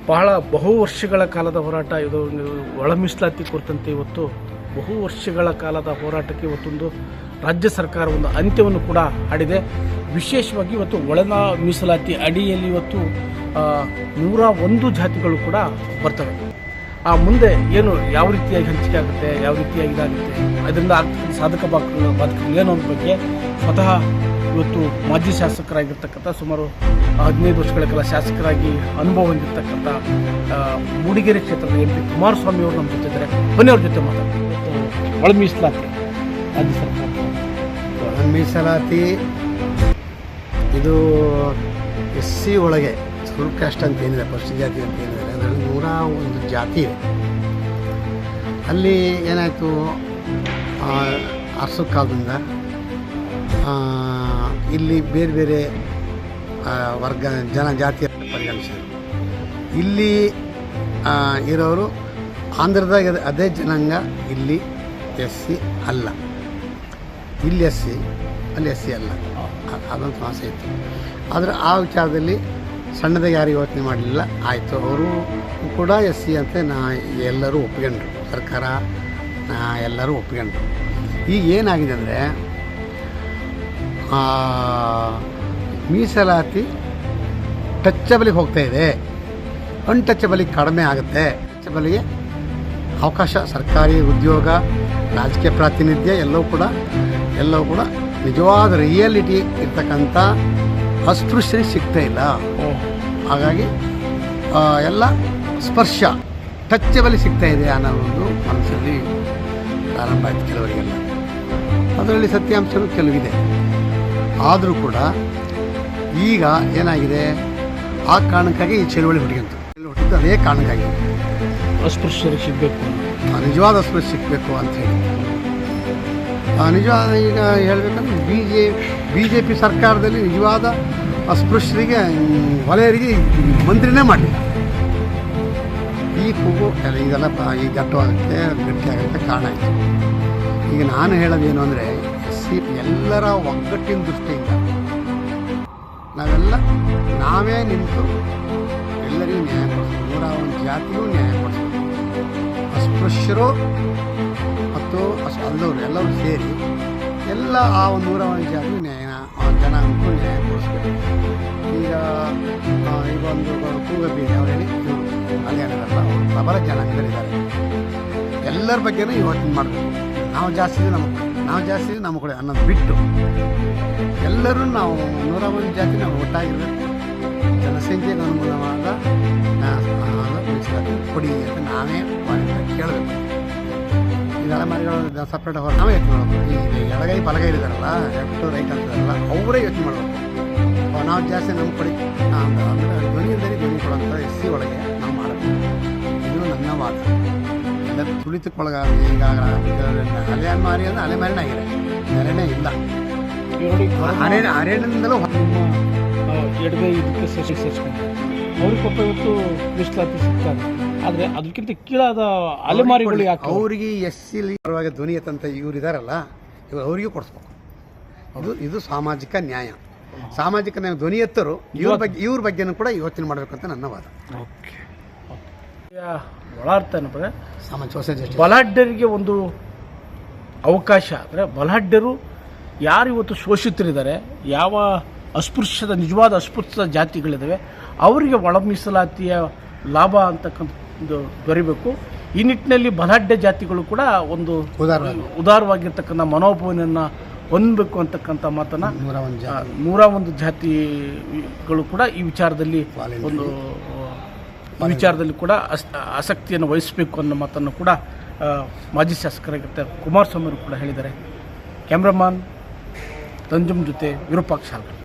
ಬಹಳ ಬಹು ವರ್ಷಗಳ ಕಾಲದ ಹೋರಾಟ ಇದು. ಒಳ ಮೀಸಲಾತಿ ಕುರಿತಂತೆ ಇವತ್ತು ಬಹು ವರ್ಷಗಳ ಕಾಲದ ಹೋರಾಟಕ್ಕೆ ಇವತ್ತೊಂದು ರಾಜ್ಯ ಸರ್ಕಾರ ಒಂದು ಅಂತ್ಯವನ್ನು ಕೂಡ ಹಾಡಿದೆ. ವಿಶೇಷವಾಗಿ ಇವತ್ತು ಒಳ ಮೀಸಲಾತಿ ಅಡಿಯಲ್ಲಿ ಇವತ್ತು 101 ಜಾತಿಗಳು ಕೂಡ ಬರ್ತವೆ. ಮುಂದೆ ಏನು ಯಾವ ರೀತಿಯಾಗಿ ಹಂಚಿಕೆ ಆಗುತ್ತೆ, ಯಾವ ರೀತಿಯಾಗಿ ಇದಾಗುತ್ತೆ, ಅದರಿಂದ ಸಾಧಕ ಬಾಧಕಗಳು ಏನು ಅನ್ನೋ ಬಗ್ಗೆ ಸ್ವತಃ ಇವತ್ತು ಮಾಜಿ ಶಾಸಕರಾಗಿರ್ತಕ್ಕಂಥ ಸುಮಾರು 15 ವರ್ಷಗಳ ಕಾಲ ಶಾಸಕರಾಗಿ ಅನುಭವ ಹೊಂದಿರತಕ್ಕಂಥ ಮೂಡಿಗೆರೆ ಕ್ಷೇತ್ರದ MP ಕುಮಾರಸ್ವಾಮಿ ಅವರು ನಮ್ಮ ಜೊತೆ ಇದ್ದಾರೆ. ಬನ್ನಿ ಅವ್ರ ಜೊತೆ ಮಾತಾಡ್ತೀವಿ. ಒಳ ಮೀಸಲಾತಿ ರಾಜ್ಯ ಸರ್ಕಾರ ಒಳ ಮೀಸಲಾತಿ ಇದು SC ಒಳಗೆ ಶುಲ್ಕ ಕಾಸ್ಟ್ ಅಂತ ಏನಿದೆ, ಪರಿಶಿಷ್ಟ ಜಾತಿ ಅಂತ ಏನಿದೆ, ಅದರಲ್ಲಿ 101 ಜಾತಿ ಇದೆ. ಅಲ್ಲಿ ಏನಾಯಿತು, ಅರಸು ಕಾಲದಿಂದ ಇಲ್ಲಿ ಬೇರೆ ಬೇರೆ ವರ್ಗ ಜಾತಿಯ ಪರಿಗಣಿಸಿದರು. ಇಲ್ಲಿ ಇರೋರು ಆಂಧ್ರದಾಗ ಅದೇ ಜನಾಂಗ, ಇಲ್ಲಿ SC ಅಲ್ಲ. ಇಲ್ಲಿ SC, ಅಲ್ಲಿ SC ಅಲ್ಲ. ಅದೊಂದು ಸಮಸ್ಯೆ ಇತ್ತು. ಆದರೆ ಆ ವಿಚಾರದಲ್ಲಿ ಸಣ್ಣದಾಗಿ ಯಾರು ಯೋಚನೆ ಮಾಡಲಿಲ್ಲ. ಆಯಿತು, ಅವರು ಕೂಡ SC ಅಂತ ಎಲ್ಲರೂ ಒಪ್ಕೊಂಡ್ರು, ಸರ್ಕಾರ ಎಲ್ಲರೂ ಒಪ್ಕೊಂಡ್ರು. ಈಗ ಏನಾಗಿದೆ ಅಂದರೆ ಮೀಸಲಾತಿ ಟಚಬಲಿಗೆ ಹೋಗ್ತಾ ಇದೆ, ಅನ್ಟಚಬಲಿಗೆ ಕಡಿಮೆ ಆಗುತ್ತೆ. ಟಚಬಲಿಗೆ ಅವಕಾಶ, ಸರ್ಕಾರಿ ಉದ್ಯೋಗ, ರಾಜಕೀಯ ಪ್ರಾತಿನಿಧ್ಯ ಎಲ್ಲವೂ ಕೂಡ ನಿಜವಾದ ರಿಯಾಲಿಟಿ ಇರ್ತಕ್ಕಂಥ ಅಸ್ಪೃಶ್ಯರಿಗೆ ಸಿಗ್ತಾ ಇಲ್ಲ. ಹಾಗಾಗಿ ಎಲ್ಲ ಸ್ಪರ್ಶ ಟಚಬಲಿ ಸಿಗ್ತಾ ಇದೆ ಅನ್ನೋ ಒಂದು ಮನಸ್ಸಲ್ಲಿ ಪ್ರಾರಂಭ ಆಯಿತು ಕೆಲವರಿಗೆಲ್ಲ. ಅದರಲ್ಲಿ ಸತ್ಯಾಂಶವೂ ಕೆಲವಿದೆ. ಆದರೂ ಕೂಡ ಈಗ ಏನಾಗಿದೆ, ಆ ಕಾರಣಕ್ಕಾಗಿ ಈ ಚಳುವಳಿ ಹುಟ್ಟಿದ್ದು ಅದೇ ಕಾರಣಕ್ಕಾಗಿ ಅಸ್ಪೃಶ್ಯರಿಗೆ ಸಿಗಬೇಕು, ನಿಜವಾದ ಅಸ್ಪೃಶ್ಯ ಸಿಗಬೇಕು ಅಂತ ಹೇಳಿ. ನಿಜವಾದ ಈಗ ಹೇಳಬೇಕಂದ್ರೆ BJP ಸರ್ಕಾರದಲ್ಲಿ ನಿಜವಾದ ಅಸ್ಪೃಶ್ಯರಿಗೆ, ವಲಯರಿಗೆ ಮಂತ್ರಿನೇ ಮಾಡಲಿಲ್ಲ. ಈ ಕೂಗು ಇದೆಲ್ಲ ಈ ಗಟ್ಟಿಯಾಗುತ್ತೆ ಕಾರಣ ಆಯಿತು. ಈಗ ನಾನು ಹೇಳೋದೇನು ಅಂದರೆ, ಎಲ್ಲರ ಒಗ್ಗಟ್ಟಿನ ದೃಷ್ಟಿಯಿಂದ ನಾವೇ ನಿಂತು ಎಲ್ಲರಿಗೂ ನ್ಯಾಯ ಕೊಡಿಸ್ಬೇಕು. 101 ಜಾತಿಗೂ ನ್ಯಾಯ ಕೊಡಿಸ್ಬೇಕು. ಅಸ್ಪೃಶ್ಯರು ಮತ್ತು ಅಲ್ಲವರು ಎಲ್ಲರೂ ಸೇರಿ ಎಲ್ಲ ಆ 101 ಜಾತಿಗೂ ಜನಾಂಗಕ್ಕೂ ನ್ಯಾಯ ಕೊಡಿಸ್ಬೇಕು. ಈಗ ಒಂದು ಕೂಗಬೀದಿ ಅವ್ರು ಹೇಳಿ ಅಲ್ಲೇನಿರಲ್ಲ, ಅವರು ಪ್ರಬಲ ಜನಾಂಗಗಳಿದ್ದಾರೆ. ಎಲ್ಲರ ಬಗ್ಗೆನೂ ಯೋಚನೆ ಮಾಡಬೇಕು. ನಾವು ಜಾಸ್ತಿ ನಮ್ಮ ಕಡೆ ಅನ್ನೋದು ಬಿಟ್ಟು ಎಲ್ಲರೂ ನಾವು 101 ಜಾತಿ ನಾವು ಒಟ್ಟಾಗಿರಬೇಕು. ಜನಸಂಖ್ಯೆಗೆ ಅನುಗುಣವಾದ ಮೀಸಲಾತಿ ಕೊಡಿ ಅಂತ ನಾವೇ ಕೇಳಬೇಕು. ಈ ಅಲೆಮಾರಿಗಳು ಸಪ್ರೇಟ್ ಹೋಗಿ ನಾವೇ ಯೋಚನೆ ಮಾಡಬೇಕು. ಈ ಎಡಗೈ ಬಲಗೈ ಇದ್ದಾರಲ್ಲ, ಲೆಫ್ಟ್ ರೈಟ್ ಅಂತಾರಲ್ಲ, ಅವರೇ ಯೋಚನೆ ಮಾಡಬೇಕು. ನಾವು ಜಾಸ್ತಿ ನಮ್ಮ ಕೊಡಿ ಅಂದರೆ ಧ್ವನಿಯಿಂದಲೇ ಧ್ವನಿ ಕೊಡುವಂಥ SC ಒಳಗೆ ನಾವು ಮಾಡಬೇಕು. ಇದು ನನ್ನ ವಾದ. ಎಲ್ಲ ತುಳಿತಕ್ಕೊಳಗಾಗ ಈಗ ಅಲೆಮಾರಿ ಅಂದರೆ ಅಲೆಮಾರಿನೇ ಆಗಿದೆ, ನೆಲೆನೇ ಇಲ್ಲ. ಅರೇನಿಂದಲೂ ಎಡಗೈ ಇದಕ್ಕೆ ಸೇರಿಸ್ಕೊಂಡು ಅವ್ರಿಗೆ ಪಾಪ ಇವತ್ತು ಮೀಸಲಾತಿ ಸಿಗ್ತಾರೆ. ಆದರೆ ಅದಕ್ಕಿಂತ ಕೀಳಾದ ಅಲೆಮಾರಿಗಳು ಯಾಕೆ ಅವರಿಗೆ SC ಪರವಾಗಿ ಧ್ವನಿ ಎತ್ತಂತ ಇವ್ರು ಇದ್ದಾರಲ್ಲ, ಇವರು ಅವರಿಗೂ ಕೊಡಿಸ್ಬೇಕು. ಇದು ಸಾಮಾಜಿಕ ನ್ಯಾಯ. ಸಾಮಾಜಿಕ ನ್ಯಾಯ ಧ್ವನಿ ಎತ್ತರು ಇವ್ರ ಬಗ್ಗೆನೂ ಕೂಡ ಯೋಚನೆ ಮಾಡಬೇಕಂತ ನನ್ನ ವಾದ. ಓಕೆ, ಒಳಾರ್ಥ ಏನಪ್ಪ, ಬಲಾಢ್ಯರಿಗೆ ಒಂದು ಅವಕಾಶ ಅಂದರೆ ಬಲಾಢ್ಯರು ಯಾರು ಇವತ್ತು ಶೋಷಿತರಿದ್ದಾರೆ, ಯಾವ ನಿಜವಾದ ಅಸ್ಪೃಶ್ಯದ ಜಾತಿಗಳಿದ್ದಾವೆ, ಅವರಿಗೆ ಒಳ ಮೀಸಲಾತಿಯ ಲಾಭ ಅಂತಕ್ಕಂಥದ್ದು ದೊರೆಯಬೇಕು. ಈ ನಿಟ್ಟಿನಲ್ಲಿ ಬಲಾಢ್ಯ ಜಾತಿಗಳು ಕೂಡ ಒಂದು ಉದಾರವಾಗಿರ್ತಕ್ಕಂಥ ಮನೋಭಾವನೆಯನ್ನು ಹೊಂದಬೇಕು ಅಂತಕ್ಕಂಥ ಮಾತನ್ನು 101 ಜಾತಿಗಳು ಕೂಡ ಈ ವಿಚಾರದಲ್ಲಿ ಕೂಡ ಆಸಕ್ತಿಯನ್ನು ವಹಿಸಬೇಕು ಅನ್ನೋ ಮಾತನ್ನು ಕೂಡ ಮಾಜಿ ಶಾಸಕರಾಗಿರ್ತಾರೆ ಕುಮಾರಸ್ವಾಮಿ ಅವರು ಕೂಡ ಹೇಳಿದ್ದಾರೆ. ಕ್ಯಾಮ್ರಾಮನ್ ತಂಜುಮ್ ಜೊತೆ ವಿರೂಪಾಕ್ಷ.